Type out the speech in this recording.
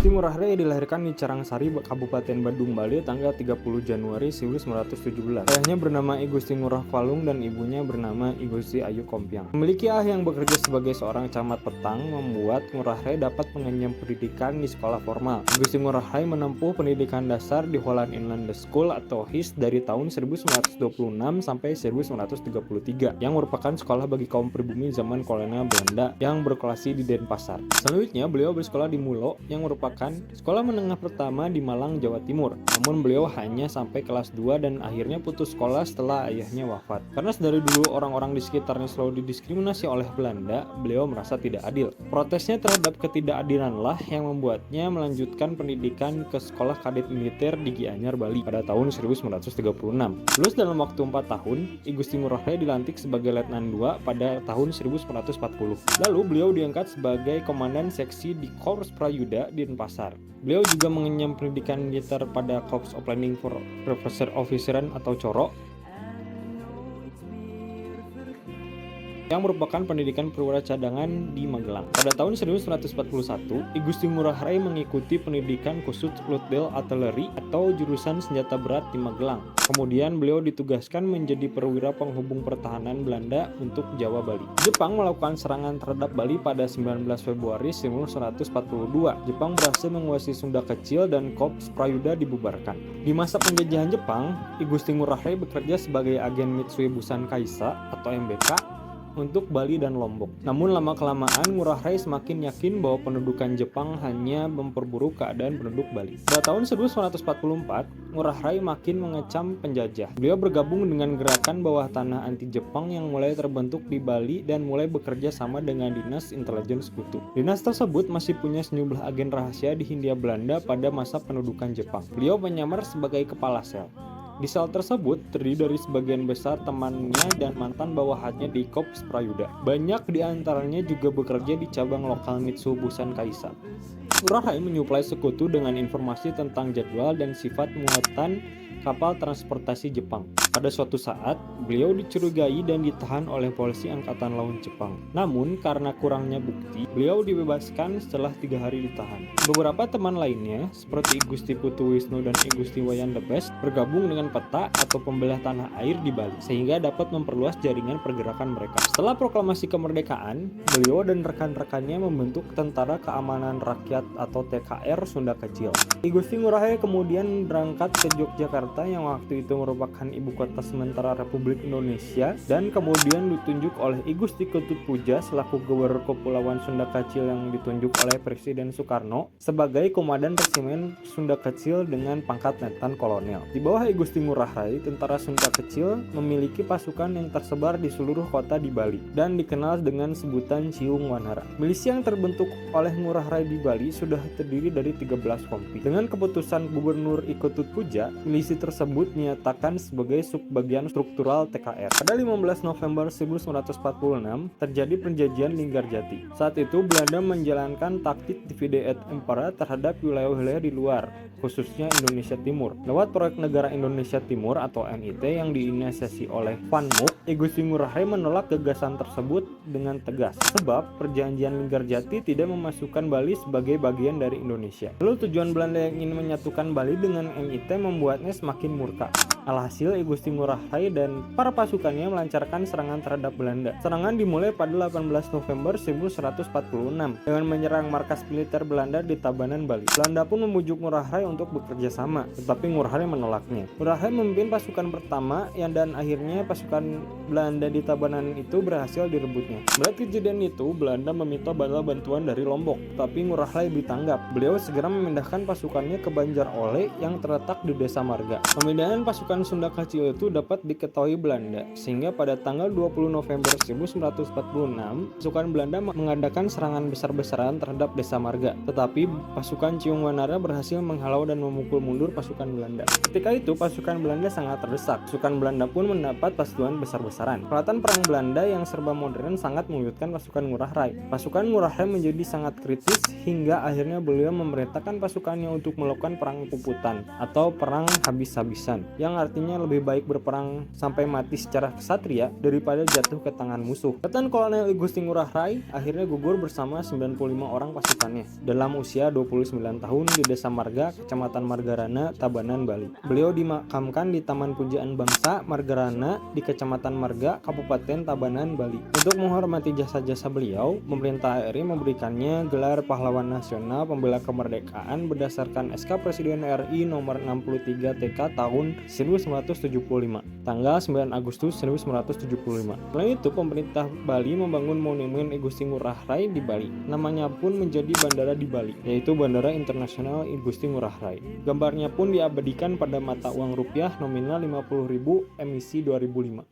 Gusti Ngurah Rai dilahirkan di Carangsari, Kabupaten Badung, Bali, tanggal 30 Januari 1917. Ayahnya bernama I Gusti Ngurah Kwalung dan ibunya bernama I Gusti Ayu Kompiang. Memiliki ayah yang bekerja sebagai seorang camat petang, membuat Ngurah Rai dapat mengenyam pendidikan di sekolah formal. I Gusti Ngurah Rai menempuh pendidikan dasar di Holland Inland School atau HIS dari tahun 1926 sampai 1933, yang merupakan sekolah bagi kaum pribumi zaman kolonial Belanda yang berlokasi di Denpasar. Selanjutnya, beliau bersekolah di Mulo, yang merupakan sekolah menengah pertama di Malang, Jawa Timur. Namun beliau hanya sampai kelas 2 dan akhirnya putus sekolah setelah ayahnya wafat. Karena dari dulu orang-orang di sekitarnya selalu didiskriminasi oleh Belanda, beliau merasa tidak adil. Protesnya terhadap ketidakadilanlah yang membuatnya melanjutkan pendidikan ke sekolah kadet militer di Gianyar, Bali pada tahun 1936. Lulus dalam waktu 4 tahun, I Gusti Ngurah Rai dilantik sebagai Letnan II pada tahun 1940. Lalu beliau diangkat sebagai komandan seksi di Korps Prayuda di Denpasar. Beliau juga mengenyam pendidikan militer pada Corps of Planning for Reserve Officeran atau CORO, yang merupakan pendidikan perwira cadangan di Magelang. Pada tahun 1941, I Gusti Ngurah Rai mengikuti pendidikan khusus Lutdel Artillery atau jurusan senjata berat di Magelang. Kemudian beliau ditugaskan menjadi perwira penghubung pertahanan Belanda untuk Jawa, Bali. Jepang melakukan serangan terhadap Bali pada 19 Februari 1942. Jepang berhasil menguasai Sunda Kecil dan Korps Prayuda dibubarkan. Di masa penjajahan Jepang, I Gusti Ngurah Rai bekerja sebagai agen Mitsui Bussan Kaisa atau MBK untuk Bali dan Lombok. Namun lama-kelamaan Ngurah Rai semakin yakin bahwa pendudukan Jepang hanya memperburuk keadaan penduduk Bali. Pada tahun 1944, Ngurah Rai makin mengecam penjajah. Beliau bergabung dengan gerakan bawah tanah anti Jepang yang mulai terbentuk di Bali dan mulai bekerja sama dengan dinas intelijen sekutu. Dinas tersebut masih punya sejumlah agen rahasia di Hindia Belanda pada masa pendudukan Jepang. Beliau menyamar sebagai kepala sel. Di sel tersebut terdiri dari sebagian besar temannya dan mantan bawahannya di Korps Prayuda. Banyak di antaranya juga bekerja di cabang lokal Mitsui Bussan Kaisa. Ngurah Rai menyuplai sekutu dengan informasi tentang jadwal dan sifat muatan kapal transportasi Jepang. Pada suatu saat, beliau dicurigai dan ditahan oleh polisi Angkatan Laut Jepang. Namun, karena kurangnya bukti, beliau dibebaskan setelah 3 hari ditahan. Beberapa teman lainnya, seperti I Gusti Putu Wisnu dan I Gusti Wayan the Best, bergabung dengan peta atau pembelah tanah air di Bali, sehingga dapat memperluas jaringan pergerakan mereka. Setelah proklamasi kemerdekaan, beliau dan rekan-rekannya membentuk Tentara Keamanan Rakyat atau TKR Sunda Kecil. I Gusti Ngurah Rai kemudian berangkat ke Yogyakarta yang waktu itu merupakan ibu kota sementara Republik Indonesia dan kemudian ditunjuk oleh I Gusti Ketut Puja selaku Gubernur Kepulauan Sunda Kecil yang ditunjuk oleh Presiden Soekarno sebagai Komandan Resimen Sunda Kecil dengan pangkat Letnan Kolonel. Di bawah I Gusti Ngurah Rai, tentara Sunda Kecil memiliki pasukan yang tersebar di seluruh kota di Bali dan dikenal dengan sebutan Ciung Wanara. Milisi yang terbentuk oleh Ngurah Rai di Bali sudah terdiri dari 13 kompi. Dengan keputusan Gubernur I Ketut Puja, milisi tersebut dinyatakan sebagai subbagian struktural TKR. Pada 15 November 1946 terjadi penjajahan Linggarjati. Saat itu Belanda menjalankan taktik divide et impera terhadap wilayah-wilayah di luar, khususnya Indonesia Timur. Lewat proyek Negara Indonesia Timur atau NIT yang diinisiasi oleh Van Mook, I Gusti Ngurah Rai menolak gagasan tersebut dengan tegas, sebab perjanjian Linggarjati tidak memasukkan Bali sebagai bagian dari Indonesia. Lalu tujuan Belanda yang ingin menyatukan Bali dengan NIT membuatnya semakin murka. Alhasil, I Gusti Ngurah Rai dan para pasukannya melancarkan serangan terhadap Belanda. Serangan dimulai pada 18 November 1946 dengan menyerang markas militer Belanda di Tabanan, Bali. Belanda pun membujuk Ngurah Rai untuk bekerja sama, tetapi Ngurah Rai menolaknya. Ngurah Rai memimpin pasukan pertama dan akhirnya pasukan Belanda di Tabanan itu berhasil direbutnya. Melihat kejadian itu, Belanda meminta bantuan dari Lombok, tapi Ngurah Rai ditanggap. Beliau segera memindahkan pasukannya ke Banjar Ole yang terletak di Desa Marga. Pemindahan pasukan Sunda Kecil itu dapat diketahui Belanda, sehingga pada tanggal 20 November 1946 pasukan Belanda mengadakan serangan besar-besaran terhadap Desa Marga, tetapi pasukan Ciung Wanara berhasil menghalau dan memukul mundur pasukan Belanda. Ketika itu pasukan Belanda sangat terdesak. Pasukan Belanda pun mendapat pasukan besar-besaran. Peralatan perang Belanda yang serba modern sangat menyulitkan pasukan Ngurah Rai. Pasukan Ngurah Rai menjadi sangat kritis hingga akhirnya beliau memerintahkan pasukannya untuk melakukan perang puputan atau perang habis-habisan, yang artinya lebih baik berperang sampai mati secara kesatria daripada jatuh ke tangan musuh. Ketan Kolonel I Gusti Ngurah Rai akhirnya gugur bersama 95 orang pasukannya dalam usia 29 tahun di Desa Marga, Kecamatan Margarana, Tabanan, Bali. Beliau dimakamkan di Taman Pujaan Bangsa Margarana di Kecamatan Marga, Kabupaten Tabanan, Bali. Untuk menghormati jasa-jasa beliau, pemerintah RI memberikannya gelar Pahlawan Nasional Pembela Kemerdekaan berdasarkan SK Presiden RI nomor 63 TK tahun 1975, tanggal 9 Agustus 1975. Selain itu, pemerintah Bali membangun monumen I Gusti Ngurah Rai di Bali. Namanya pun menjadi bandara di Bali, yaitu Bandara Internasional I Gusti Ngurah Rai. Gambarnya pun diabadikan pada mata uang rupiah nominal 50.000 emisi 2005.